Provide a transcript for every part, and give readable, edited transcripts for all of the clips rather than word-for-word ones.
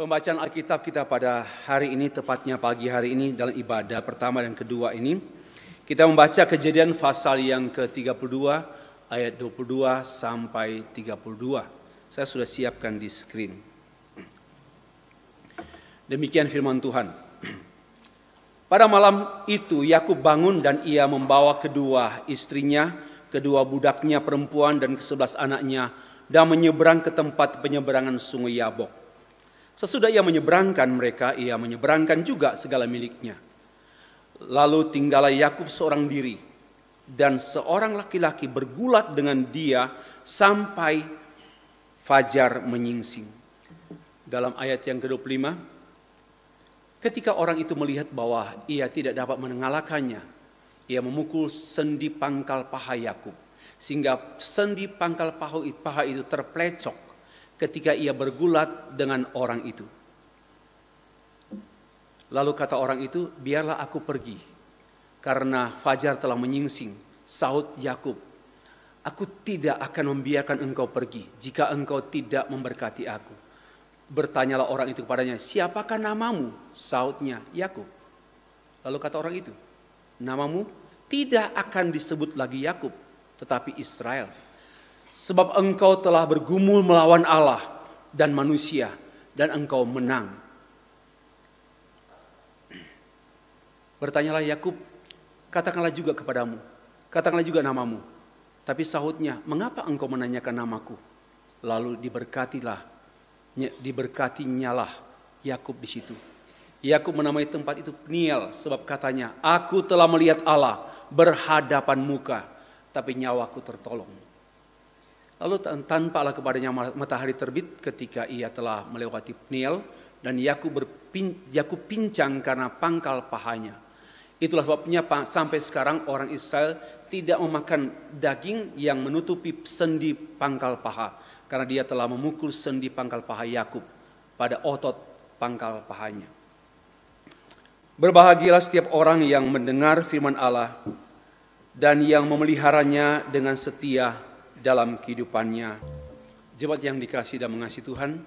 Pembacaan Alkitab kita pada hari ini, tepatnya pagi hari ini dalam ibadah pertama dan kedua ini, kita membaca Kejadian pasal yang ke-32 ayat 22 sampai 32. Saya sudah siapkan di screen. Demikian firman Tuhan. Pada malam itu Yakub bangun dan ia membawa kedua istrinya, kedua budaknya perempuan dan ke-11 anaknya dan menyeberang ke tempat penyeberangan sungai Yabok. Sesudah ia menyeberangkan mereka, ia menyeberangkan juga segala miliknya. Lalu tinggallah Yakub seorang diri, dan seorang laki-laki bergulat dengan dia sampai fajar menyingsing. Dalam ayat yang ke-25, ketika orang itu melihat bahwa ia tidak dapat mengalahkannya, ia memukul sendi pangkal paha Yakub, sehingga sendi pangkal paha itu terplecok ketika ia bergulat dengan orang itu. Lalu kata orang itu, biarlah aku pergi, karena fajar telah menyingsing. Sahut Yakub, aku tidak akan membiarkan engkau pergi, jika engkau tidak memberkati aku. Bertanyalah orang itu kepadanya, siapakah namamu? Sahutnya, Yakub. Lalu kata orang itu, namamu tidak akan disebut lagi Yakub, tetapi Israel. Sebab engkau telah bergumul melawan Allah dan manusia, dan engkau menang. Bertanyalah Yakub, katakanlah juga kepadamu, katakanlah juga namamu. Tapi sahutnya, mengapa engkau menanyakan namaku? Lalu diberkatinyalah Yakub di situ. Yakub menamai tempat itu Peniel, sebab katanya, aku telah melihat Allah berhadapan muka, tapi nyawaku tertolong. Lalu tanpalah kepadanya matahari terbit ketika ia telah melewati Peniel, dan Yakub pincang karena pangkal pahanya. Itulah sebabnya sampai sekarang orang Israel tidak memakan daging yang menutupi sendi pangkal paha, karena dia telah memukul sendi pangkal paha Yakub pada otot pangkal pahanya. Berbahagialah setiap orang yang mendengar firman Allah dan yang memeliharanya dengan setia dalam kehidupannya. Jemaat yang dikasihi dan mengasihi Tuhan,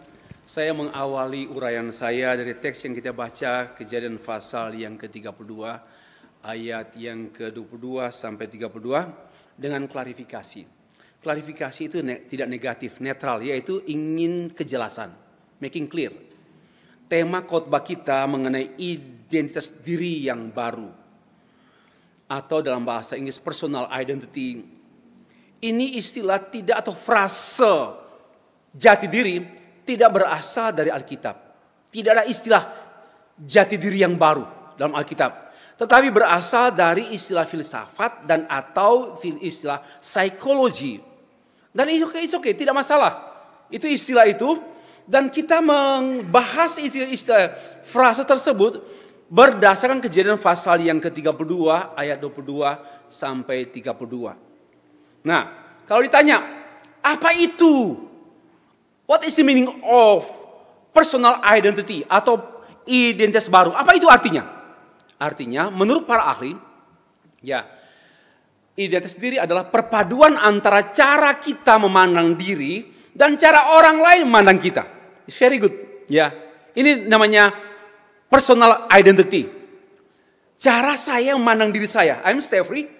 saya mengawali uraian saya dari teks yang kita baca, Kejadian pasal yang ke-32 ayat yang ke-22 sampai 32 dengan klarifikasi. Klarifikasi itu tidak negatif, netral, yaitu ingin kejelasan, making clear. Tema khotbah kita mengenai identitas diri yang baru, atau dalam bahasa Inggris personal identity. Ini istilah tidak atau frase jati diri tidak berasal dari Alkitab. Tidak ada istilah jati diri yang baru dalam Alkitab. Tetapi berasal dari istilah filsafat dan atau istilah psikologi. Dan itu oke, tidak masalah. Itu istilah itu. Dan kita membahas istilah frase tersebut berdasarkan Kejadian pasal yang ke-32 ayat 22 sampai 32. Nah, kalau ditanya, apa itu? What is the meaning of personal identity atau identitas baru? Apa itu artinya? Artinya, menurut para ahli, ya, identitas diri adalah perpaduan antara cara kita memandang diri dan cara orang lain memandang kita. It's very good, ya. Ini namanya personal identity. Cara saya memandang diri saya. I'm Stefri.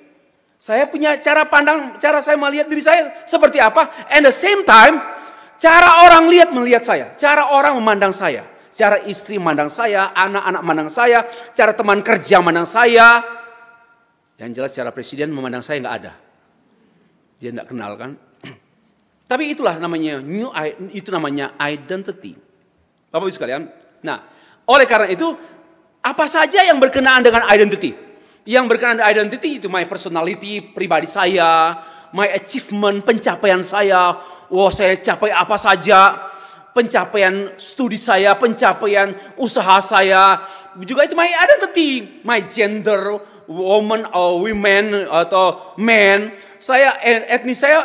Saya punya cara pandang, cara saya melihat diri saya seperti apa. And the same time, cara orang melihat saya. Cara orang memandang saya. Cara istri memandang saya, anak-anak memandang saya. Cara teman kerja memandang saya. Yang jelas cara presiden memandang saya nggak ada. Dia nggak kenal kan. Tapi itulah namanya identity. Bapak Ibu sekalian. Nah, oleh karena itu, apa saja yang berkenaan dengan identity? Yang berkenaan dengan identity itu my personality, pribadi saya, my achievement, pencapaian saya. Saya capai apa saja, pencapaian studi saya, pencapaian usaha saya. Juga itu my identity, my gender, woman or women atau man. Saya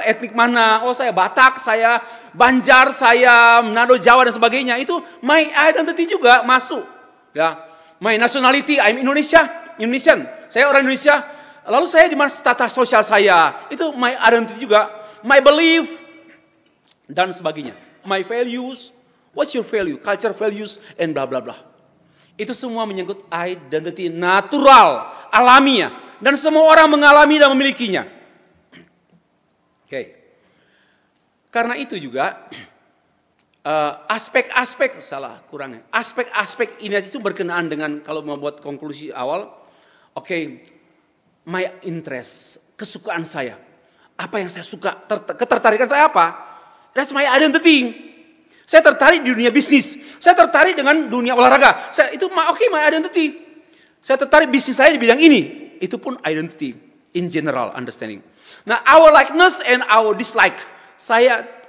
etnik mana? Saya Batak, saya Banjar, saya Manado, Jawa dan sebagainya. Itu my identity juga masuk. Ya, my nationality, I'm Indonesian. Saya orang Indonesia. Lalu saya di mana status sosial saya? Itu my identity juga. My belief dan sebagainya. My values, What's your value? Culture values and bla bla bla. Itu semua menyangkut identity natural, alamiah. Dan semua orang mengalami dan memilikinya. Oke. Karena itu juga aspek-aspek ini itu berkenaan dengan kalau membuat konklusi awal. Oke, my interest, kesukaan saya. Apa yang saya suka, ketertarikan saya apa? That's my identity. Saya tertarik di dunia bisnis. Saya tertarik dengan dunia olahraga. My identity. Saya tertarik bisnis saya di bidang ini. Itu pun identity in general understanding. Nah, our likeness and our dislike.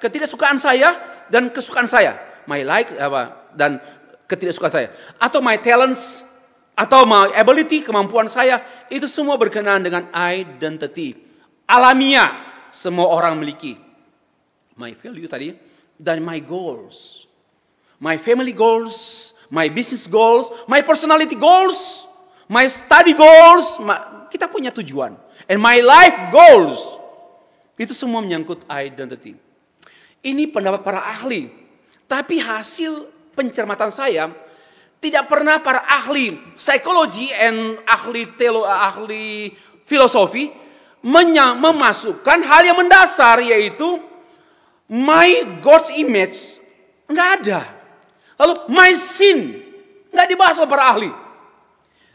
Ketidaksukaan saya dan kesukaan saya. My like dan ketidaksukaan saya. Atau my talents, atau my ability, kemampuan saya. Itu semua berkenaan dengan identity. Alamiah, semua orang miliki. My value tadi. Dan my goals, my family goals, my business goals, my personality goals, my study goals, kita punya tujuan. And my life goals, itu semua menyangkut identity. Ini pendapat para ahli, tapi hasil pencermatan saya, tidak pernah para ahli psikologi and ahli filosofi memasukkan hal yang mendasar, yaitu my God's image, nggak ada. Lalu my sin, nggak dibahas oleh para ahli.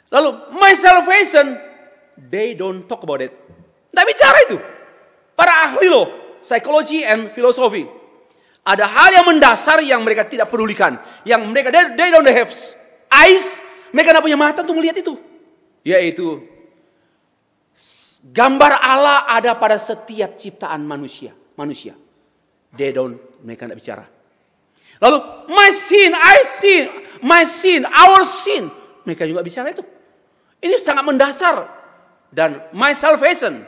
Lalu my salvation, they don't talk about it. Nggak bicara itu. Para ahli loh, psikologi and philosophy. Ada hal yang mendasar yang mereka tidak pedulikan. Yang mereka, they don't have eyes, mereka tidak punya mata untuk melihat itu. Yaitu, gambar Allah ada pada setiap ciptaan manusia. Mereka tidak bicara. Lalu, my sin, our sin. Mereka juga bicara itu. Ini sangat mendasar. Dan my salvation,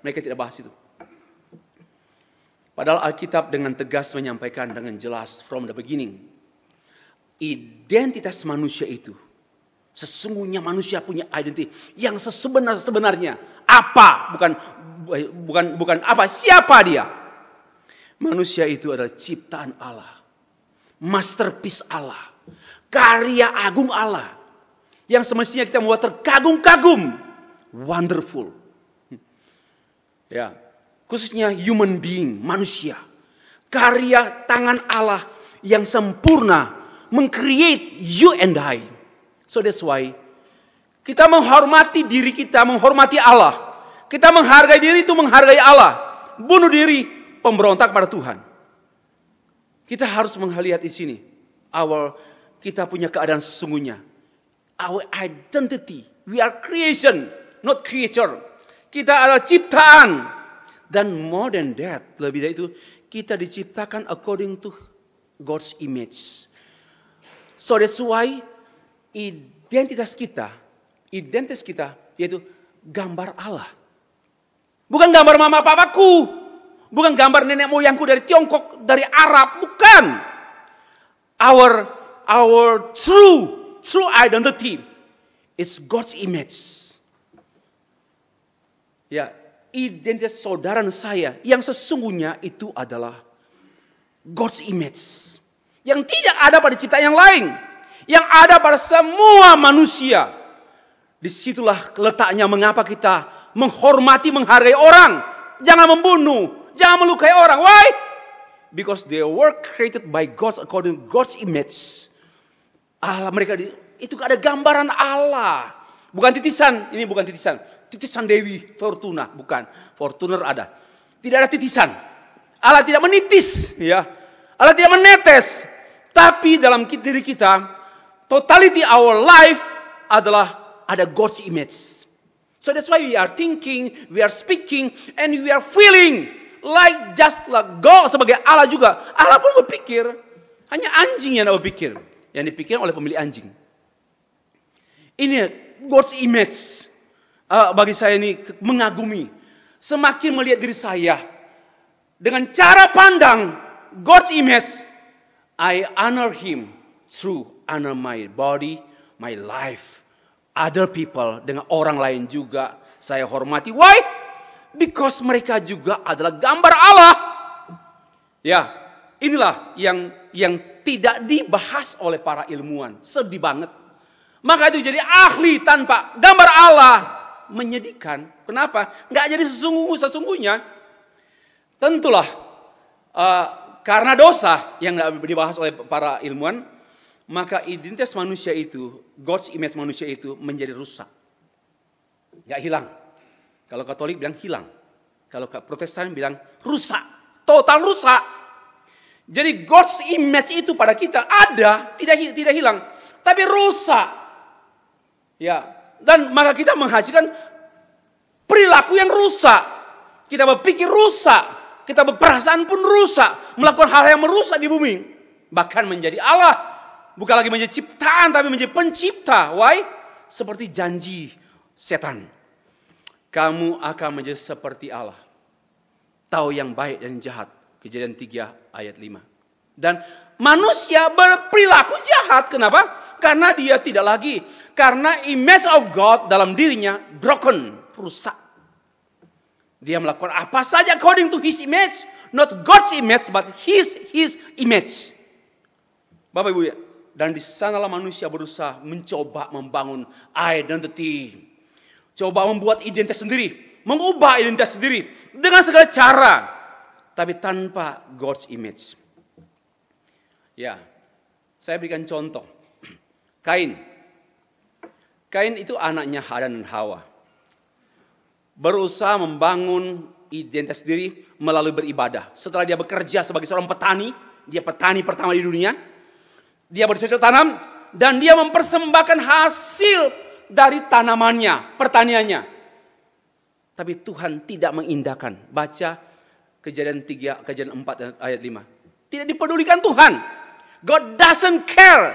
mereka tidak bahas itu. Padahal Alkitab dengan tegas menyampaikan dengan jelas from the beginning. Identitas manusia itu. Sesungguhnya manusia punya identitas yang sebenarnya. Apa? Bukan apa, siapa dia? Manusia itu adalah ciptaan Allah. Masterpiece Allah. Karya agung Allah. Yang semestinya kita membuat terkagum-kagum. Wonderful. Ya, khususnya human being, manusia. Karya tangan Allah yang sempurna. Meng-create you and I. So that's why kita menghormati diri kita, menghormati Allah. Kita menghargai diri itu menghargai Allah. Bunuh diri. Pemberontak pada Tuhan. Kita harus melihat di sini. Kita punya keadaan sesungguhnya. Our identity. We are creation, not creature. Kita adalah ciptaan. Dan more than that, lebih dari itu, kita diciptakan according to God's image. So that's why identitas kita yaitu gambar Allah. Bukan gambar mama papaku. Bukan gambar nenek moyangku dari Tiongkok, dari Arab, bukan. Our true identity is God's image. Ya, identitas saudara saya yang sesungguhnya itu adalah God's image. Yang tidak ada pada ciptaan yang lain. Yang ada pada semua manusia. Disitulah letaknya mengapa kita menghormati, menghargai orang. Jangan membunuh. Jangan melukai orang. Why? Because they were created by God according to God's image. Allah mereka itu ada gambaran Allah. Bukan titisan. Ini bukan titisan. Titisan Dewi Fortuna. Bukan. Fortuner ada. Tidak ada titisan. Allah tidak menitis. Ya. Allah tidak menetes. Tapi dalam diri kita, totality our life adalah ada God's image. So that's why we are thinking, we are speaking, and we are feeling. Just like God sebagai Allah juga. Allah pun berpikir. Hanya anjing yang berpikir. Yang dipikirkan oleh pemilik anjing. Ini God's image. Bagi saya ini mengagumi. Semakin melihat diri saya. Dengan cara pandang God's image. I honor Him through honor my body, my life. Other people, dengan orang lain juga saya hormati. Why? Because mereka juga adalah gambar Allah. Ya, inilah yang tidak dibahas oleh para ilmuwan. Sedih banget. Maka itu jadi ahli tanpa gambar Allah. Menyedihkan. Kenapa? Nggak jadi sesungguhnya. Tentulah karena dosa yang nggak dibahas oleh para ilmuwan, maka identitas manusia itu, God's image manusia itu menjadi rusak. Nggak hilang. Kalau Katolik bilang hilang. Kalau Protestan bilang rusak. Total rusak. Jadi God's image itu pada kita ada, tidak hilang, tapi rusak. Ya, dan maka kita menghasilkan perilaku yang rusak. Kita berpikir rusak, kita berperasaan pun rusak, melakukan hal yang merusak di bumi. Bahkan menjadi Allah, bukan lagi menjadi ciptaan tapi menjadi pencipta. Why? Seperti janji setan. Kamu akan menjadi seperti Allah. Tahu yang baik dan jahat. Kejadian 3 ayat 5. Dan manusia berperilaku jahat. Kenapa? Karena dia tidak lagi. Karena image of God dalam dirinya broken. Rusak. Dia melakukan apa saja according to his image. Not God's image but his image. Bapak Ibu ya. Dan di sanalah manusia berusaha mencoba membangun identity. Coba membuat identitas sendiri. Mengubah identitas sendiri. Dengan segala cara. Tapi tanpa God's image. Ya, saya berikan contoh. Kain itu anaknya Adam dan Hawa. Berusaha membangun identitas diri melalui beribadah. Setelah dia bekerja sebagai seorang petani, dia petani pertama di dunia. Dia bercocok tanam dan dia mempersembahkan hasil dari tanamannya, pertaniannya. Tapi Tuhan tidak mengindahkan. Baca Kejadian 4 dan ayat 5. Tidak dipedulikan Tuhan. God doesn't care.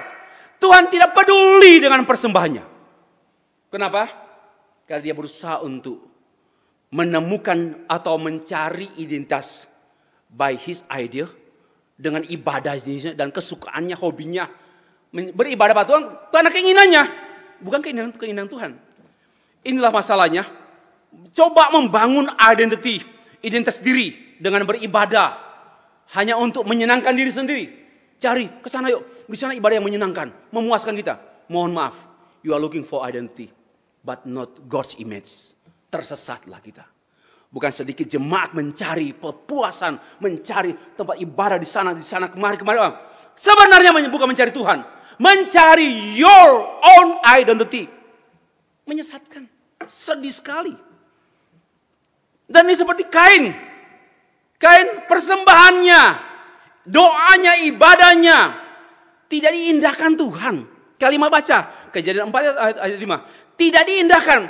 Tuhan tidak peduli dengan persembahannya. Kenapa? Karena dia berusaha untuk menemukan atau mencari identitas by his idea dengan ibadahnya dan kesukaannya, hobinya. Beribadah pada Tuhan karena keinginannya. Bukan keinginan Tuhan. Inilah masalahnya. Coba membangun identitas diri dengan beribadah hanya untuk menyenangkan diri sendiri. Cari ke sana yuk. Di sana ibadah yang menyenangkan, memuaskan kita. Mohon maaf, you are looking for identity but not God's image. Tersesatlah kita. Bukan sedikit jemaat mencari kepuasan, mencari tempat ibadah di sana kemari. Sebenarnya bukan mencari Tuhan, mencari your own identity. Menyesatkan, sedih sekali. Dan ini seperti Kain persembahannya, doanya, ibadahnya tidak diindahkan Tuhan. Kalimat baca Kejadian 4 ayat 5. Tidak diindahkan,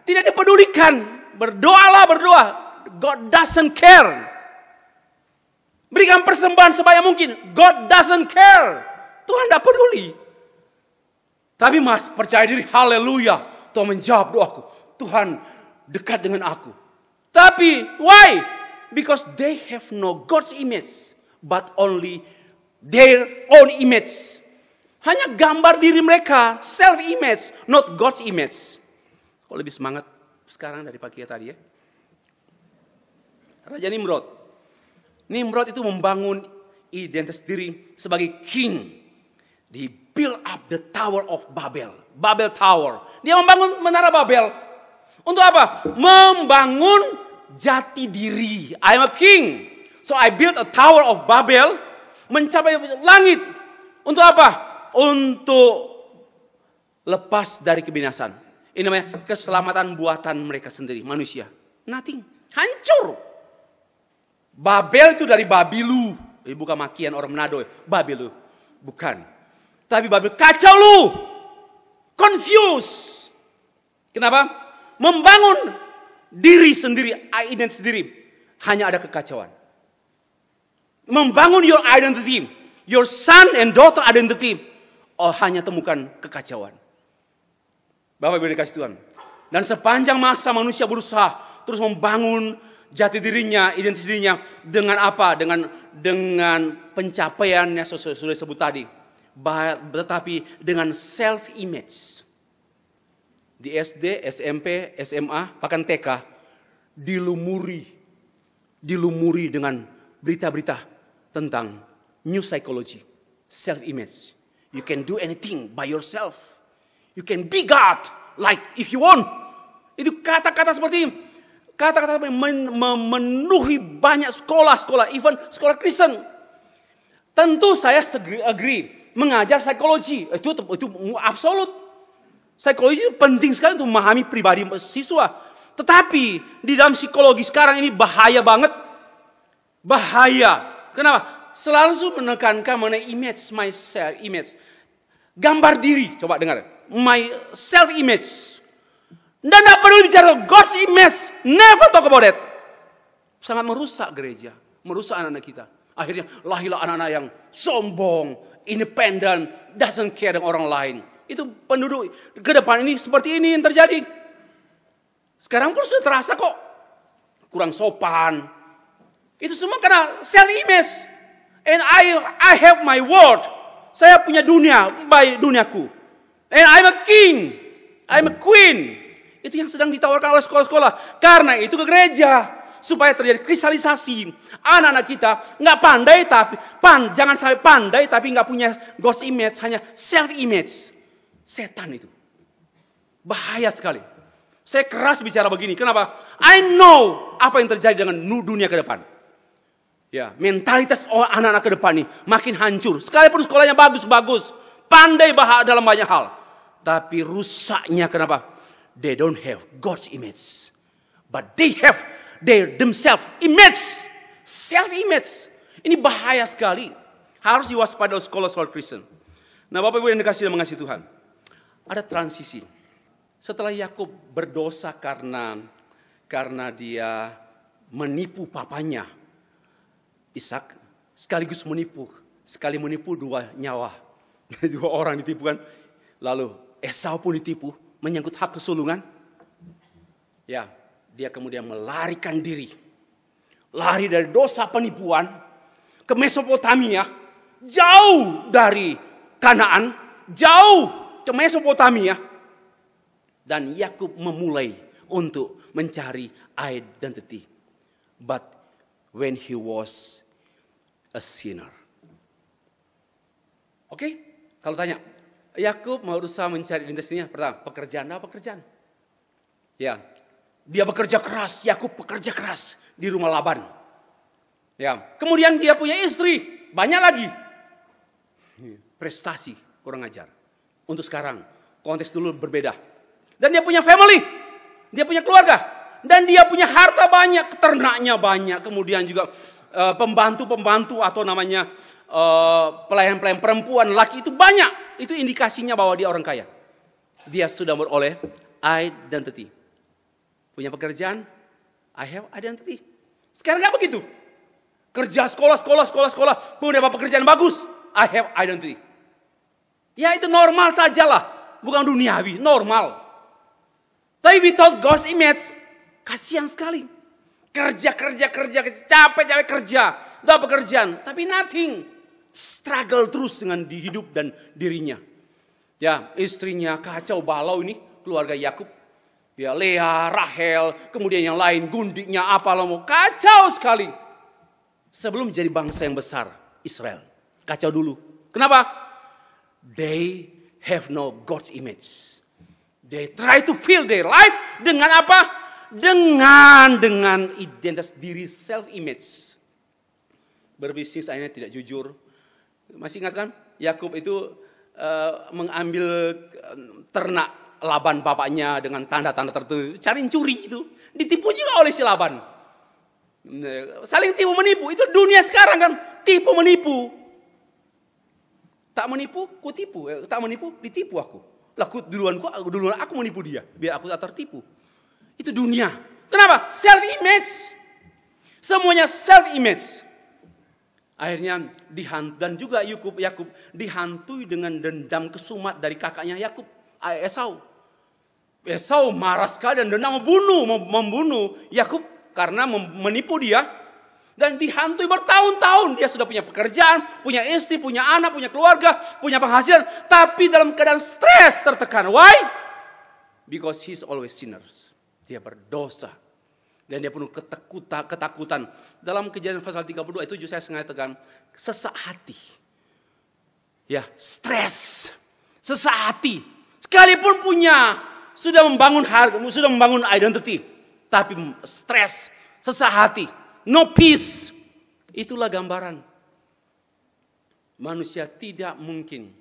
tidak dipedulikan. Berdoa. God doesn't care. Berikan persembahan sebanyak mungkin. God doesn't care. Tuhan tidak peduli. Tapi mas, percaya diri, haleluya. Tuhan menjawab doaku. Tuhan dekat dengan aku. Tapi, why? Because they have no God's image, but only their own image. Hanya gambar diri mereka, self-image, not God's image. Kok lebih semangat sekarang dari pagi tadi ya? Raja Nimrod. Nimrod itu membangun identitas diri sebagai king. He build up the Tower of Babel. Babel Tower. Dia membangun menara Babel. Untuk apa? Membangun jati diri. I am a king. So I built a Tower of Babel. Mencapai langit. Untuk apa? Untuk lepas dari kebinasan. Ini namanya keselamatan buatan mereka sendiri. Manusia. Nothing. Hancur. Babel itu dari Babilu. Bukan makian orang Manado. Babilu. Bukan. Tapi Babel kacau lu. Confused. Kenapa? Membangun diri sendiri, identitas sendiri, hanya ada kekacauan. Membangun your identity, your son and daughter identity, hanya temukan kekacauan. Bapak Ibu dikasih Tuhan. Dan sepanjang masa manusia berusaha terus membangun jati dirinya, identitas dirinya dengan apa? Dengan pencapaiannya sudah sebut tadi. Tetapi dengan self image. Di SD, SMP, SMA, bahkan TK dilumuri dengan berita-berita tentang new psychology, self-image. You can do anything by yourself. You can be God, like if you want. Itu kata-kata seperti ini. Kata-kata memenuhi banyak sekolah-sekolah, even sekolah Kristen. Tentu saya agree, mengajar psikologi, itu absolut. Psikologi itu penting sekali untuk memahami pribadi siswa. Tetapi di dalam psikologi sekarang ini bahaya banget. Bahaya. Kenapa? Selalu menekankan mengenai image, my self image. Gambar diri, coba dengar. My self image. Dan tidak perlu bicara God's image. Never talk about it. Sangat merusak gereja. Merusak anak-anak kita. Akhirnya lahirlah anak-anak yang sombong, independen, doesn't care dengan orang lain. Itu penduduk ke depan ini seperti ini yang terjadi. Sekarang pun sudah terasa kok. Kurang sopan. Itu semua karena self image. And I have my world. Saya punya dunia, by duniaku. And I'm a king. I'm a queen. Itu yang sedang ditawarkan oleh sekolah-sekolah. Karena itu ke gereja. Supaya terjadi kristalisasi. Anak-anak kita nggak pandai tapi jangan sampai pandai tapi nggak punya God's image, hanya self image. Setan itu. Bahaya sekali. Saya keras bicara begini. Kenapa? I know apa yang terjadi dengan dunia ke depan. Ya, mentalitas anak-anak ke depan nih makin hancur. Sekalipun sekolahnya bagus-bagus, pandai dalam banyak hal, tapi rusaknya kenapa? They don't have God's image, but they have themselves image, self image. Ini bahaya sekali. Harus diwaspadai sekolah-sekolah Kristen. Nah, Bapak Ibu yang dikasihi dan mengasihi Tuhan, ada transisi. Setelah Yakub berdosa karena dia menipu papanya Ishak, sekaligus sekali menipu dua nyawa. Dua orang ditipu kan. Lalu Esau pun ditipu, menyangkut hak kesulungan. Ya, dia kemudian melarikan diri. Lari dari dosa penipuan ke Mesopotamia, jauh dari Kanaan, jauh ke Mesopotamia. Dan Yakub memulai untuk mencari identity. But when he was a sinner. Oke? Kalau tanya, Yakub mau berusaha mencari identitasnya. Pertama, pekerjaan. Ya, dia bekerja keras. Yakub bekerja keras di rumah Laban. Ya, kemudian dia punya istri, banyak lagi. Prestasi, kurang ajar. Untuk sekarang, konteks dulu berbeda. Dan dia punya family, dia punya keluarga, dan dia punya harta banyak, ternaknya banyak, kemudian juga pembantu-pembantu atau namanya pelayan-pelayan perempuan, laki itu banyak. Itu indikasinya bahwa dia orang kaya. Dia sudah beroleh identity. Punya pekerjaan, I have identity. Sekarang gak begitu. Kerja sekolah, kemudian dapat pekerjaan bagus, I have identity. Ya itu normal sajalah, bukan duniawi, normal. Tapi without God's image, kasihan sekali. Kerja, capek kerja, dapat pekerjaan, tapi nothing. Struggle terus dengan hidup dan dirinya. Ya, istrinya kacau balau ini, keluarga Yakub. Ya, Lea, Rahel, kemudian yang lain, gundiknya apalah mau, kacau sekali. Sebelum jadi bangsa yang besar, Israel. Kacau dulu. Kenapa? They have no God's image. They try to fill their life dengan apa? Dengan identitas diri, self image. Berbisnis akhirnya tidak jujur. Masih ingat kan? Yakub itu mengambil ternak Laban bapaknya dengan tanda-tanda tertentu. Cari curi itu. Ditipu juga oleh si Laban. Saling tipu menipu. Itu dunia sekarang kan. Tipu menipu. Tak menipu, ku tipu. Tak menipu, ditipu aku. Duluan aku menipu dia. Biar aku tak tertipu. Itu dunia. Kenapa? Self image. Semuanya self image. Akhirnya dan juga Yakub dihantui dengan dendam kesumat dari kakaknya Yakub, Esau. Esau marah sekali dan dendam membunuh Yakub karena menipu dia dan dihantui bertahun-tahun. Dia sudah punya pekerjaan, punya istri, punya anak, punya keluarga, punya penghasilan, tapi dalam keadaan stres, tertekan. Why? Because he's always sinners. Dia berdosa. Dan dia penuh ketakutan. Dalam Kejadian pasal 32 itu saya sengaja tekan, sesak hati. Ya, stres, sesak hati. Sekalipun sudah membangun harga, sudah membangun identity, tapi stres, sesak hati, no peace. Itulah gambaran manusia tidak mungkin.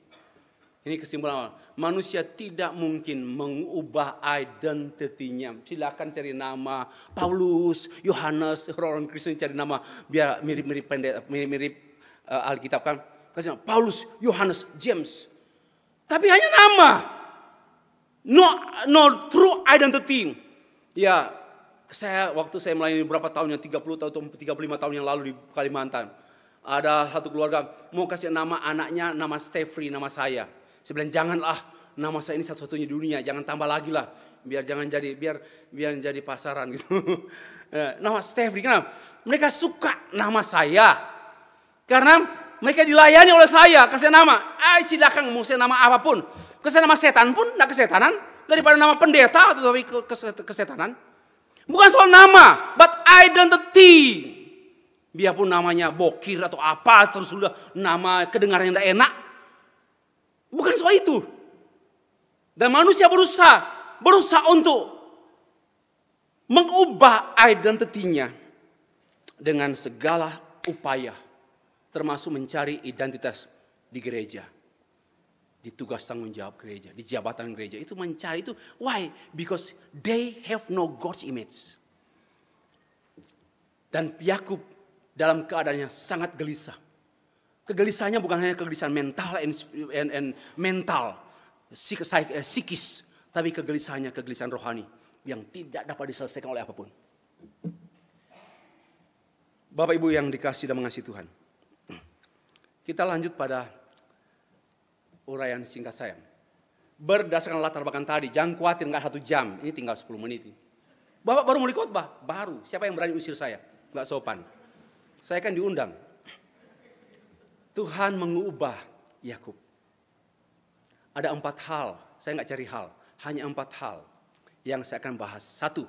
Ini kesimpulan, manusia tidak mungkin mengubah identitinya. Silakan cari nama Paulus, Yohanes, orang Kristen cari nama biar mirip-mirip Alkitab kan. Kasih nama Paulus, Yohanes, James. Tapi hanya nama. No true identity. Ya, waktu saya melayani beberapa tahun, 30 tahun atau 35 tahun yang lalu di Kalimantan. Ada satu keluarga mau kasih nama anaknya, nama Stefri, nama saya. Saya bilang janganlah, nama saya ini satu-satunya di dunia, jangan tambah lagi lah, biar jadi pasaran gitu. Nama Stefri, kenapa? Mereka suka nama saya, karena mereka dilayani oleh saya, kasih nama. Silakan mau saya nama apapun, kasih nama setan pun, tidak kesetanan, daripada nama pendeta atau tapi kesetanan. Bukan soal nama, but identity. Biarpun namanya bokir atau apa, terus sudah nama kedengaran yang tidak enak. Bukan soal itu. Dan manusia berusaha untuk mengubah identitinya dengan segala upaya. Termasuk mencari identitas di gereja. Di tugas tanggung jawab gereja, di jabatan gereja. Itu mencari itu. Why? Because they have no God's image. Dan Yakub dalam keadaannya sangat gelisah. Kegelisahannya bukan hanya kegelisahan mental and mental, psikis, tapi kegelisahannya kegelisahan rohani yang tidak dapat diselesaikan oleh apapun. Bapak Ibu yang dikasihi dan mengasihi Tuhan, kita lanjut pada uraian singkat saya. Berdasarkan latar belakang tadi, jangan khawatir nggak 1 jam, ini tinggal 10 menit. Bapak baru mulai khotbah, baru. Siapa yang berani usir saya? Nggak sopan. Saya kan diundang. Tuhan mengubah Yakub. Ada 4 hal, saya nggak cari hal, hanya 4 hal yang saya akan bahas. 1,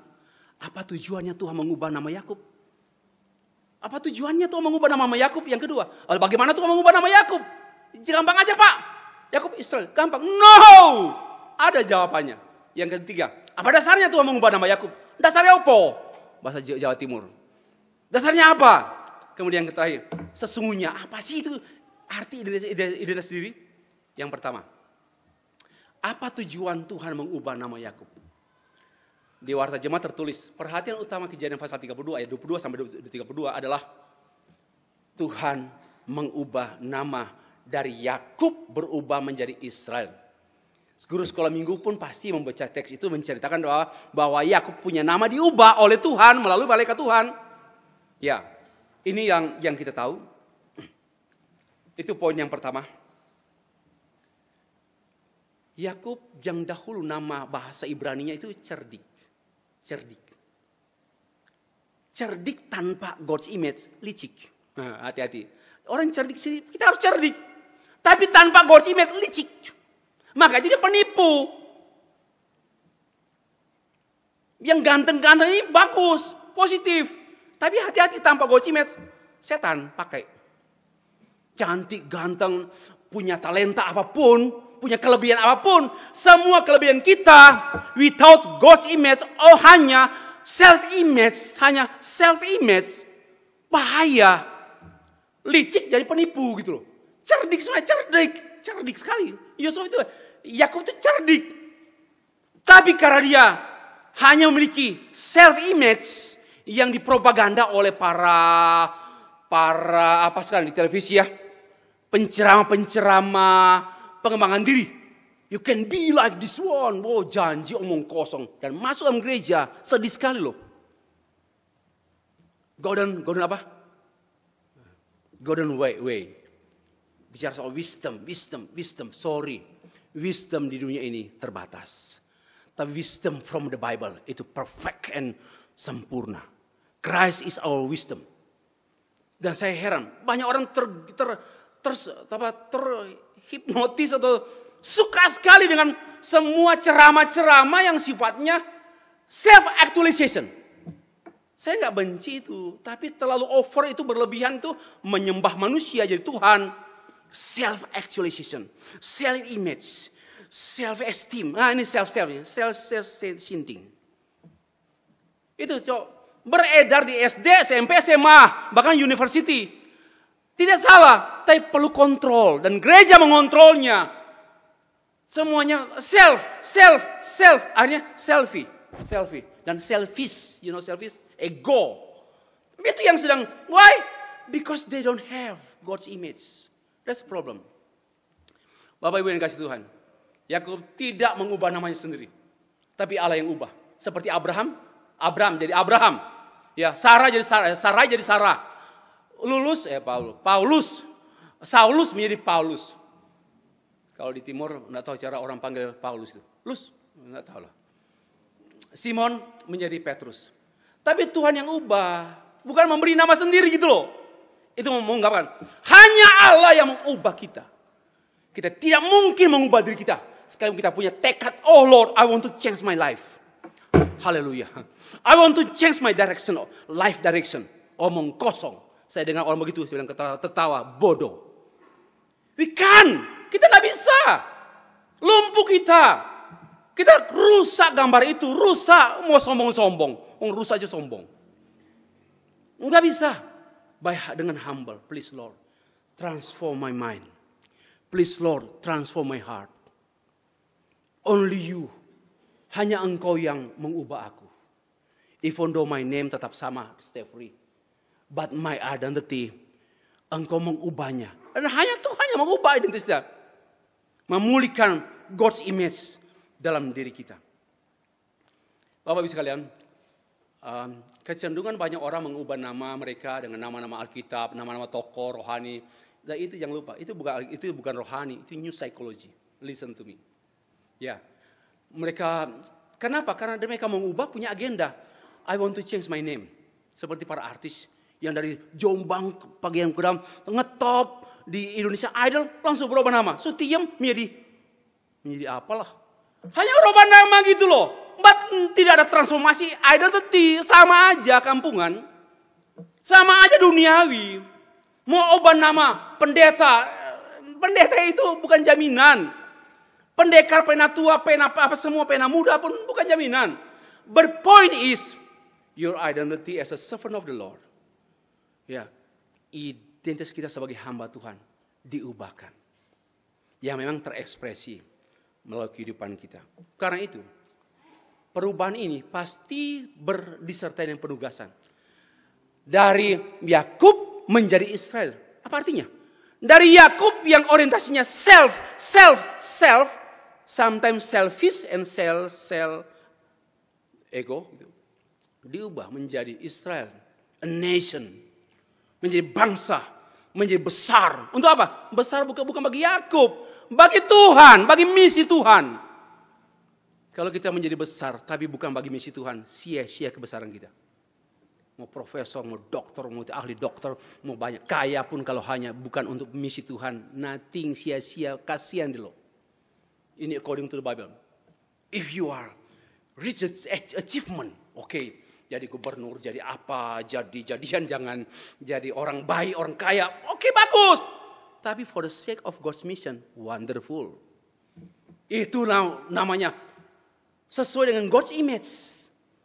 apa tujuannya Tuhan mengubah nama Yakub? Apa tujuannya Tuhan mengubah nama Yakub? Yang kedua, bagaimana Tuhan mengubah nama Yakub? Gampang aja Pak, Yakub Israel, gampang. No, ada jawabannya. Yang ketiga, apa dasarnya Tuhan mengubah nama Yakub? Dasarnya apa? Bahasa Jawa Timur. Dasarnya apa? Kemudian yang terakhir, sesungguhnya apa sih itu arti identitas diri? Yang pertama, apa tujuan Tuhan mengubah nama Yakub? Di Warta Jemaat tertulis, perhatian utama Kejadian pasal 32 ayat 22 sampai 32 adalah Tuhan mengubah nama dari Yakub berubah menjadi Israel. Guru sekolah minggu pun pasti membaca teks itu menceritakan bahwa Yakub punya nama diubah oleh Tuhan melalui malaikat Tuhan. Ya, ini yang kita tahu. Itu poin yang pertama. Yakub yang dahulu nama bahasa Ibraninya itu cerdik. Cerdik tanpa God's image, licik. Nah, hati-hati. Orang cerdik sih, kita harus cerdik. Tapi tanpa God's image, licik. Maka jadi penipu. Yang ganteng-ganteng ini bagus, positif. Tapi hati-hati tanpa God's image, setan pakai. Cantik, ganteng, punya talenta apapun, punya kelebihan apapun. Semua kelebihan kita without God's image, hanya self-image, bahaya. Licik jadi penipu gitu loh. Cerdik sebenarnya, cerdik sekali. Yusuf itu, Yakub itu cerdik. Tapi karena dia hanya memiliki self-image yang dipropaganda oleh para apa sekarang di televisi ya, penceramah pengembangan diri. You can be like this one. Oh, janji omong kosong. Dan masuk dalam gereja, sedih sekali loh. Golden apa? Golden way. Bicara soal wisdom. Sorry. Wisdom di dunia ini terbatas. Tapi wisdom from the Bible itu perfect and sempurna. Christ is our wisdom. Dan saya heran, banyak orang terhipnotis atau suka sekali dengan semua ceramah-ceramah yang sifatnya self-actualization. Saya nggak benci itu, tapi terlalu over itu berlebihan tuh menyembah manusia jadi Tuhan. Self-actualization, self-image, self-esteem. Nah ini self-thinking. Itu beredar di SD, SMP, SMA, bahkan university. Tidak salah, tapi perlu kontrol dan gereja mengontrolnya. Semuanya self. Akhirnya selfie. Dan selfish, selfish, ego. Itu yang sedang, why? Because they don't have God's image. That's the problem. Bapak Ibu yang kasih Tuhan. Yakub tidak mengubah namanya sendiri. Tapi Allah yang ubah. Seperti Abraham jadi Abraham. Ya, Sarah jadi Sarah. Saulus menjadi Paulus. Kalau di timur enggak tahu cara orang panggil Paulus itu. Enggak tahu lah. Simon menjadi Petrus. Tapi Tuhan yang ubah, bukan memberi nama sendiri gitu loh. Itu mengungkapkan, hanya Allah yang mengubah kita. Kita tidak mungkin mengubah diri kita. Sekalipun kita punya tekad, oh Lord, I want to change my life. Haleluya. I want to change my direction, life direction. Omong kosong. Saya dengar orang begitu, saya bilang tertawa, bodoh. Kita nggak bisa. Lumpuh kita. Kita rusak gambar itu, rusak. Mau sombong-sombong. Rusak aja sombong. Nggak bisa. Dengan humble, please Lord, transform my mind. Please Lord, transform my heart. Only you. Hanya Engkau yang mengubah aku. Even though my name tetap sama, stay free. But my identity, Engkau mengubahnya. Dan hanya Tuhan yang mengubah identitas. Memulihkan God's image dalam diri kita. Bapak Ibu sekalian, kecenderungan banyak orang mengubah nama mereka dengan nama-nama Alkitab, nama-nama tokoh rohani. Dan itu jangan lupa, itu bukan rohani, itu new psychology. Listen to me. Ya, kenapa? Karena mereka mengubah punya agenda. I want to change my name. Seperti para artis yang dari Jombang pagi yang kedam ngetop di Indonesia Idol langsung berubah nama. Sutiem menjadi apalah. Hanya berubah nama gitu loh. Tidak ada transformasi identity, sama aja kampungan. Sama aja duniawi. Mau ubah nama pendeta. Pendeta itu bukan jaminan. Pendekar, pena tua, pena muda pun bukan jaminan. But point is, your identity as a servant of the Lord. Ya, identitas kita sebagai hamba Tuhan diubahkan. Yang memang terekspresi melalui kehidupan kita. Karena itu, perubahan ini pasti disertai dengan penugasan. Dari Yakub menjadi Israel. Apa artinya? Dari Yakub yang orientasinya self. Sometimes selfish and self ego. Diubah menjadi Israel. A nation. Menjadi bangsa. Menjadi besar. Untuk apa? Besar bukan bagi Yakub. Bagi Tuhan. Bagi misi Tuhan. Kalau kita menjadi besar, tapi bukan bagi misi Tuhan, sia-sia kebesaran kita. Mau profesor, mau dokter, mau ahli dokter, mau banyak. Kaya pun kalau hanya bukan untuk misi Tuhan, nothing, sia-sia, kasihan dulu. Ini according to the Bible. If you are rich achievement, okay. Jadi gubernur, jadi apa, jadian jangan jadi orang baik, orang kaya. Okay, bagus. Tapi for the sake of God's mission, wonderful. Itu namanya sesuai dengan God's image.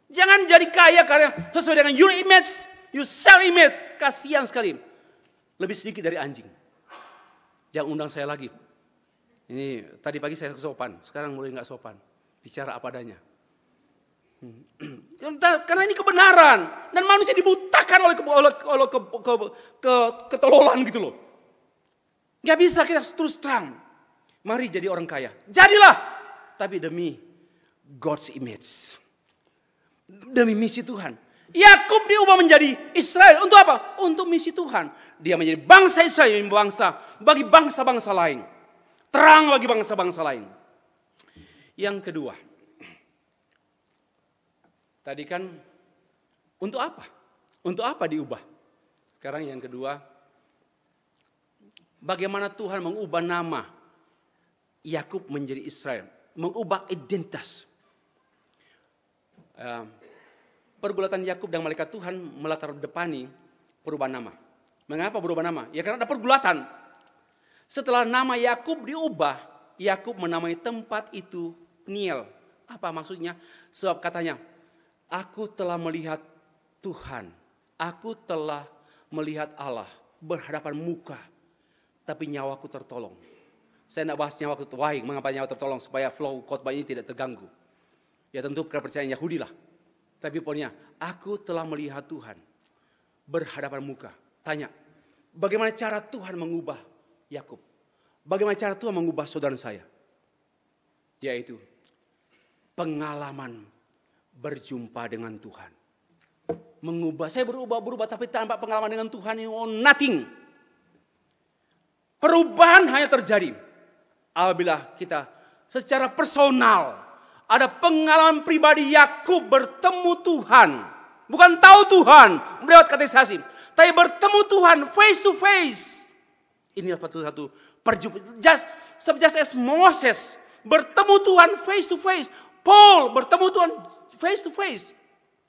Jangan jadi kaya karena sesuai dengan your image, your self image. Kasihan sekali. Lebih sedikit dari anjing. Jangan undang saya lagi. Ini tadi pagi saya sopan, sekarang mulai nggak sopan. Bicara apa adanya. Karena ini kebenaran dan manusia dibutakan oleh ketololan gitu loh. Gak bisa kita terus terang. Mari jadi orang kaya. Jadilah. Tapi demi God's image. Demi misi Tuhan. Yakub diubah menjadi Israel. Untuk apa? Untuk misi Tuhan. Dia menjadi bangsa Israel. Bangsa bagi bangsa-bangsa lain. Terang bagi bangsa-bangsa lain. Yang kedua. Tadi kan untuk apa? Untuk apa diubah? Sekarang yang kedua. Bagaimana Tuhan mengubah nama Yakub menjadi Israel. Mengubah identitas. pergulatan Yakub dan malaikat Tuhan melatar depani perubahan nama. Mengapa berubah nama? Ya karena ada pergulatan. Setelah nama Yakub diubah, Yakub menamai tempat itu Peniel. Apa maksudnya? Sebab katanya, aku telah melihat Tuhan, aku telah melihat Allah berhadapan muka, tapi nyawaku tertolong. Saya tidak bahas nyawa tertolong. Mengapa nyawa tertolong? Supaya flow khotbah ini tidak terganggu. Ya tentu kepercayaan Yahudi lah. Tapi pokoknya, aku telah melihat Tuhan berhadapan muka. Tanya, bagaimana cara Tuhan mengubah Yakub? Bagaimana cara Tuhan mengubah saudara saya? Yaitu pengalaman berjumpa dengan Tuhan. Mengubah, saya berubah tapi tanpa pengalaman dengan Tuhan, nothing. Perubahan hanya terjadi apabila kita secara personal ada pengalaman pribadi Yakub bertemu Tuhan. Bukan tahu Tuhan lewat katekisasi, tapi bertemu Tuhan face to face. Inilah satu perjumpaan. Just as Moses bertemu Tuhan face to face, Paul bertemu Tuhan face to face.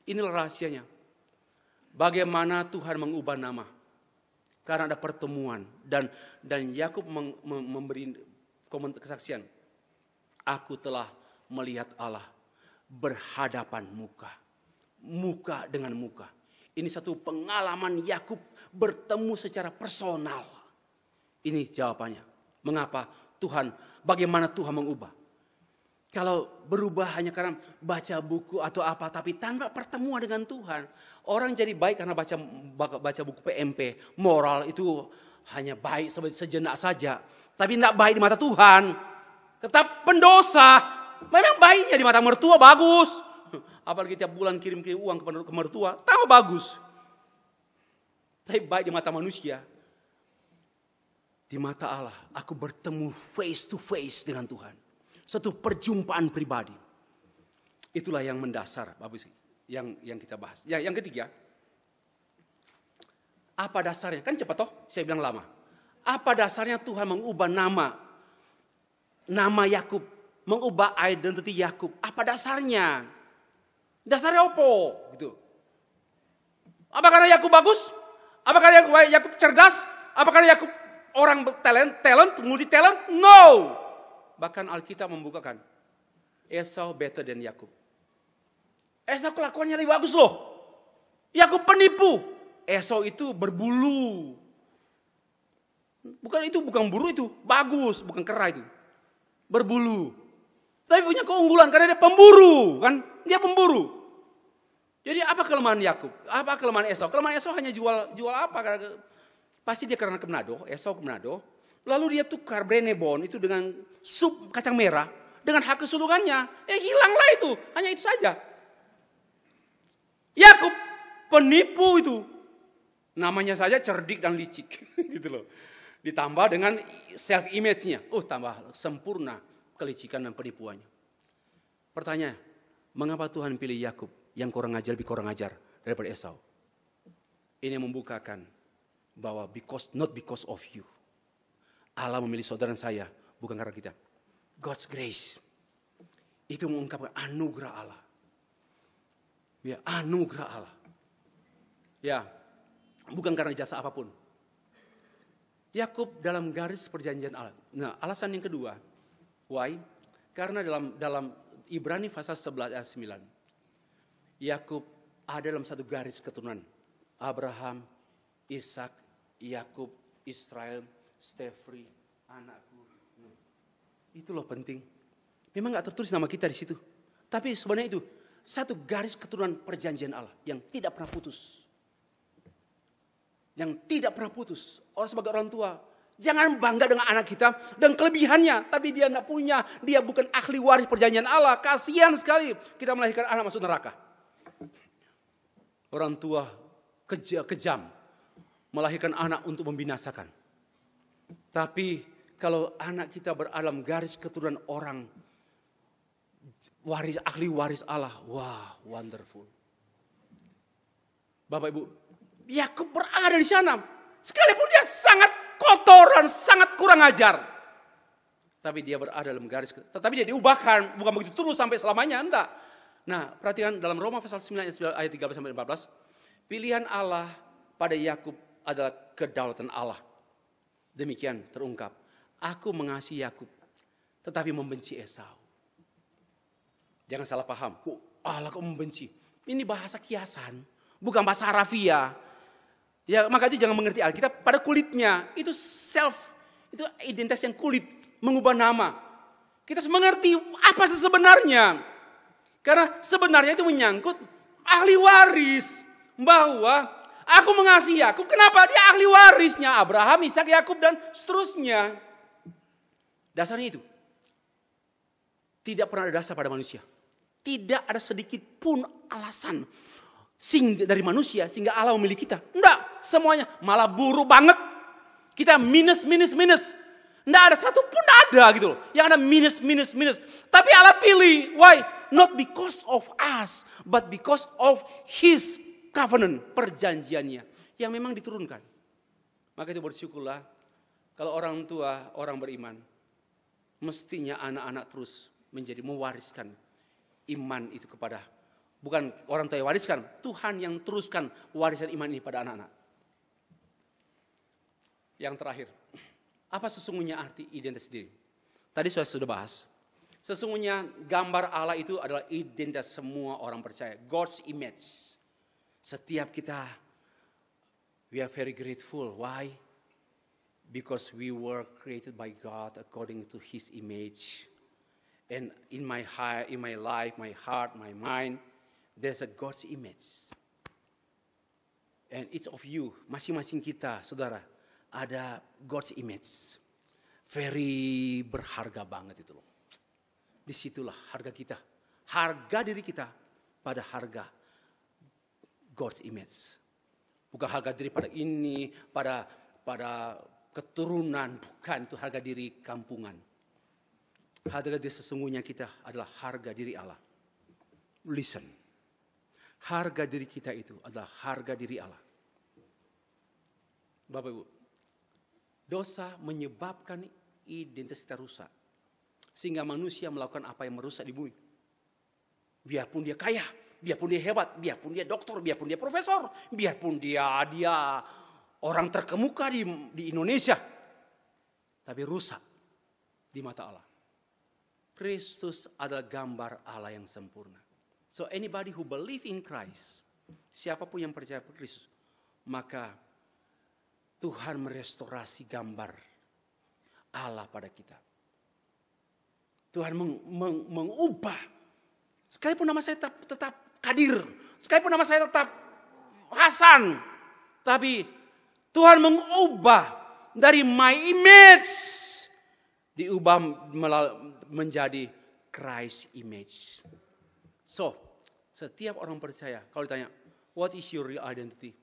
Inilah rahasianya. Bagaimana Tuhan mengubah nama. Karena ada pertemuan dan Yakub memberi kesaksian. Aku telah melihat Allah berhadapan muka dengan muka. Ini satu pengalaman Yakub bertemu secara personal. Ini jawabannya. Mengapa Tuhan, bagaimana Tuhan mengubah? Kalau berubah hanya karena baca buku atau apa, tapi tanpa pertemuan dengan Tuhan. Orang jadi baik karena baca buku PMP. Moral itu hanya baik sejenak saja. Tapi tidak baik di mata Tuhan. Tetap pendosa. Memang baiknya di mata mertua bagus. Apalagi tiap bulan kirim uang ke mertua. Tambah bagus. Tapi baik di mata manusia. Di mata Allah, aku bertemu face to face dengan Tuhan. Satu perjumpaan pribadi. Itulah yang mendasar, Bapak Ibu, yang kita bahas. Ya, yang ketiga, apa dasarnya? Kan cepat toh, saya bilang lama. Apa dasarnya Tuhan mengubah nama Yakub, mengubah identity Yakub? Apa dasarnya? Dasarnya apa? Gitu. Apa karena Yakub bagus? Apa karena Yakub cerdas? Apa karena Yakub orang talent, multi talent? No. Bahkan Alkitab membukakan Esau better than Yakub. Esau kelakuannya lebih bagus loh. Yakub penipu. Esau itu berbulu. Bukan buru itu, bagus, bukan kera itu. Berbulu. Tapi punya keunggulan karena dia pemburu, kan? Dia pemburu. Jadi apa kelemahan Yakub? Apa kelemahan Esau? Kelemahan Esau hanya jual apa? Pasti dia karena ke Manado, Esau ke Manado. Lalu dia tukar Brenebon itu dengan sup kacang merah. Dengan hak kesulungannya. Hilanglah itu. Hanya itu saja. Yakub penipu itu. Namanya saja cerdik dan licik. Gitu loh. Ditambah dengan self image-nya. Tambah sempurna kelicikan dan penipuannya. Pertanyaan. Mengapa Tuhan pilih Yakub yang lebih kurang ajar daripada Esau? Ini membukakan bahwa not because of you. Allah memilih saudara saya, bukan karena kita. God's grace. Itu mengungkapkan anugerah Allah. Ya, anugerah Allah. Ya, bukan karena jasa apapun. Yakub dalam garis perjanjian Allah. Nah, alasan yang kedua. Why? Karena dalam Ibrani pasal 11 ayat 9. Yakub ada dalam satu garis keturunan. Abraham, Ishak, Yakub, Israel, Stefri, anakku. Itu loh penting. Memang gak tertulis nama kita di situ. Tapi sebenarnya itu satu garis keturunan perjanjian Allah yang tidak pernah putus. Yang tidak pernah putus. Orang sebagai orang tua, jangan bangga dengan anak kita dan kelebihannya. Tapi dia gak punya, dia bukan ahli waris perjanjian Allah. Kasihan sekali kita melahirkan anak masuk neraka. Orang tua kejam melahirkan anak untuk membinasakan. Tapi kalau anak kita beralam garis keturunan orang ahli waris Allah, wah, wonderful. Bapak Ibu, Yakub berada di sana, sekalipun dia sangat kotor dan sangat kurang ajar, tapi dia berada dalam garis. Tetapi dia diubahkan, bukan begitu terus sampai selamanya, enggak. Nah, perhatikan dalam Roma pasal 9 ayat 13 sampai 14, pilihan Allah pada Yakub adalah kedaulatan Allah. Demikian terungkap, aku mengasihi Yakub tetapi membenci Esau. Jangan salah paham, Allah kok membenci. Ini bahasa kiasan, bukan bahasa harafiah. Ya, maka itu jangan mengerti Alkitab pada kulitnya. Itu itu identitas yang kulit, mengubah nama. Kita harus mengerti apa sebenarnya. Karena sebenarnya itu menyangkut ahli waris. Bahwa aku mengasihi Yakub, kenapa? Dia ahli warisnya Abraham, Ishak, Yakub dan seterusnya. Dasarnya itu. Tidak pernah ada dasar pada manusia. Tidak ada sedikit pun alasan dari manusia sehingga Allah memilih kita. Enggak, semuanya malah buruk banget. Kita minus. Enggak ada satu pun ada gitu loh. Yang ada minus. Tapi Allah pilih. Why? Not because of us, but because of His covenant, perjanjiannya yang memang diturunkan. Maka itu bersyukurlah kalau orang tua, orang beriman, mestinya anak-anak terus mewariskan iman itu kepada, bukan orang tua yang wariskan, Tuhan yang teruskan warisan iman ini pada anak-anak. Yang terakhir, apa sesungguhnya arti identitas diri? Tadi sudah bahas. Sesungguhnya gambar Allah itu adalah identitas semua orang percaya. God's image. Setiap kita, we are very grateful. Why? Because we were created by God according to His image. And in my life, my heart, my mind, there's a God's image. And each of you, masing-masing kita, saudara, ada God's image. Very berharga banget itu loh. Disitulah harga kita. Harga diri kita pada harga God's image. Bukan harga diri pada ini, pada keturunan. Bukan, itu harga diri kampungan. Harga diri sesungguhnya kita adalah harga diri Allah. Listen. Harga diri kita itu adalah harga diri Allah. Bapak Ibu, dosa menyebabkan identitas kita rusak. Sehingga manusia melakukan apa yang merusak di bumi. Biarpun dia kaya, biarpun dia hebat, biarpun dia dokter, biarpun dia profesor, biarpun dia orang terkemuka di Indonesia. Tapi rusak di mata Allah. Kristus adalah gambar Allah yang sempurna. So anybody who believe in Christ, siapapun yang percaya pada Kristus, maka Tuhan merestorasi gambar Allah pada kita. Tuhan mengubah. Sekalipun nama saya tetap Kadir, sekalipun nama saya tetap Hasan, tapi Tuhan mengubah dari my image, diubah menjadi Christ image. So, setiap orang percaya, kalau ditanya, what is your real identity?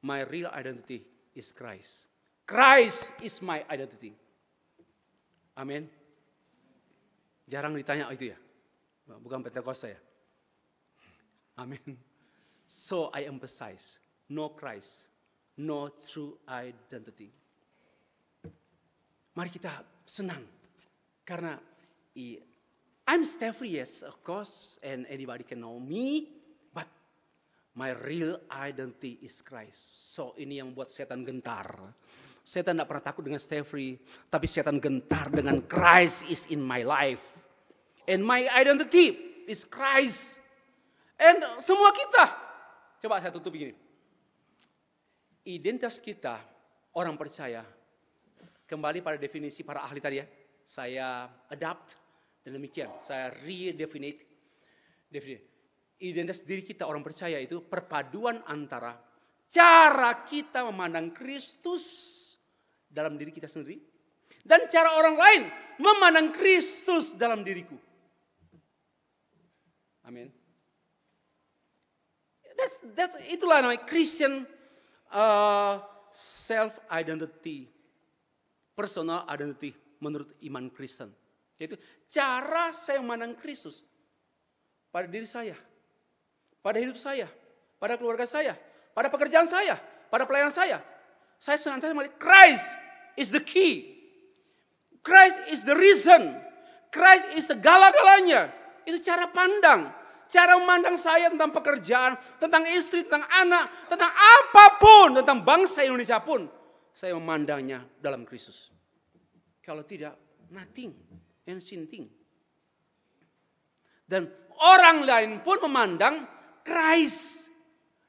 My real identity is Christ. Christ is my identity. Amin. Jarang ditanya itu ya. Bukan Pentakosta ya. Amin. So I emphasize, no Christ, no true identity. Mari kita senang. Karena I'm Steffrey, yes, of course, and anybody can know me, but my real identity is Christ. So ini yang buat setan gentar. Setan tidak pernah takut dengan Steffrey, tapi setan gentar dengan Christ is in my life. And my identity is Christ. And semua kita, coba saya tutup begini. Identitas kita, orang percaya, kembali pada definisi para ahli tadi ya. Saya adapt dan demikian. Saya redefinite. Identitas diri kita orang percaya itu perpaduan antara cara kita memandang Kristus dalam diri kita sendiri dan cara orang lain memandang Kristus dalam diriku. Amin. Itulah namanya Christian self-identity. Personal identity menurut iman Kristen. Yaitu cara saya memandang Kristus pada diri saya, pada hidup saya, pada keluarga saya, pada pekerjaan saya, pada pelayanan saya. Saya senantiasa melihat Christ is the key. Christ is the reason. Christ is segala-galanya. Itu cara pandang. Cara memandang saya tentang pekerjaan, tentang istri, tentang anak, tentang apapun, tentang bangsa Indonesia pun, saya memandangnya dalam Kristus. Kalau tidak, nothing and sinting. Dan orang lain pun memandang Christ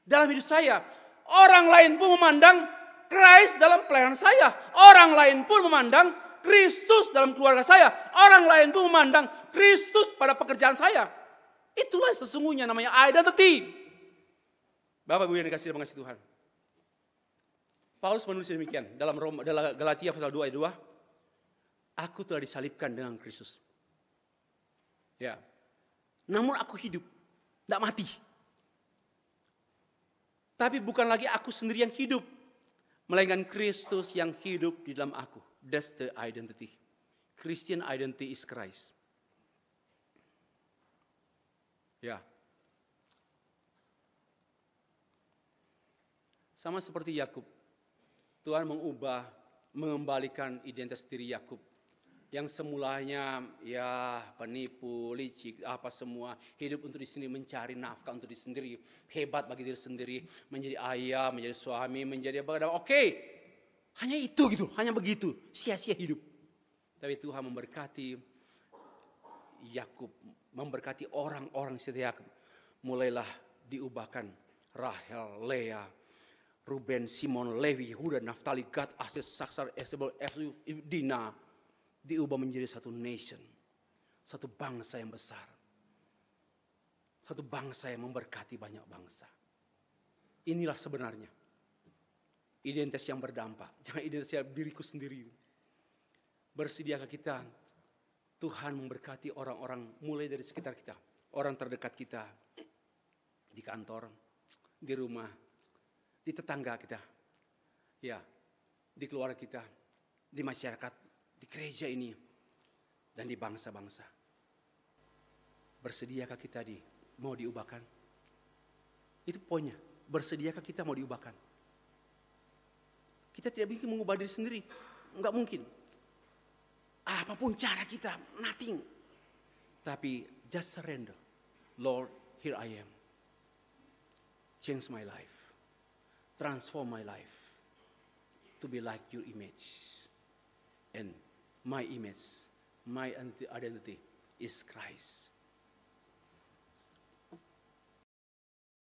dalam hidup saya. Orang lain pun memandang Christ dalam pelayanan saya. Orang lain pun memandang Kristus dalam keluarga saya. Orang lain pun memandang Kristus pada pekerjaan saya. Itulah sesungguhnya namanya identity. Bapak Ibu yang dikasihi dan mengasihi Tuhan. Paulus menulis demikian dalam Galatia pasal 2 ayat 2. Aku telah disalibkan dengan Kristus. Ya. Namun aku hidup, tidak mati. Tapi bukan lagi aku sendiri yang hidup, melainkan Kristus yang hidup di dalam aku. That's the identity. Christian identity is Christ. Ya. Sama seperti Yakub. Tuhan mengembalikan identitas diri Yakub. Yang semulanya ya penipu, licik, apa semua. Hidup untuk diri sendiri, mencari nafkah untuk diri sendiri. Hebat bagi diri sendiri. Menjadi ayah, menjadi suami, menjadi apa. Oke. Hanya itu gitu, hanya begitu. Sia-sia hidup. Tapi Tuhan memberkati Yakub, memberkati orang-orang setia Yakub. Mulailah diubahkan Rahel, Lea, Ruben, Simon, Lewi, Yehuda, Naftali, Gad, Aser, Saksar, Esebel, Dina. Diubah menjadi satu nation. Satu bangsa yang besar. Satu bangsa yang memberkati banyak bangsa. Inilah sebenarnya identitas yang berdampak. Jangan identitas diriku sendiri. Bersediakah kita Tuhan memberkati orang-orang mulai dari sekitar kita. Orang terdekat kita. Di kantor, di rumah, di tetangga kita. Ya, di keluarga kita, di masyarakat, di gereja ini, dan di bangsa-bangsa. Bersediakah kita mau diubahkan? Itu poinnya. Bersediakah kita mau diubahkan? Kita tidak mungkin mengubah diri sendiri. Enggak mungkin. Apapun cara kita, nothing. Tapi just surrender. Lord, here I am. Change my life. Transform my life. To be like your image. And my image, my identity is Christ.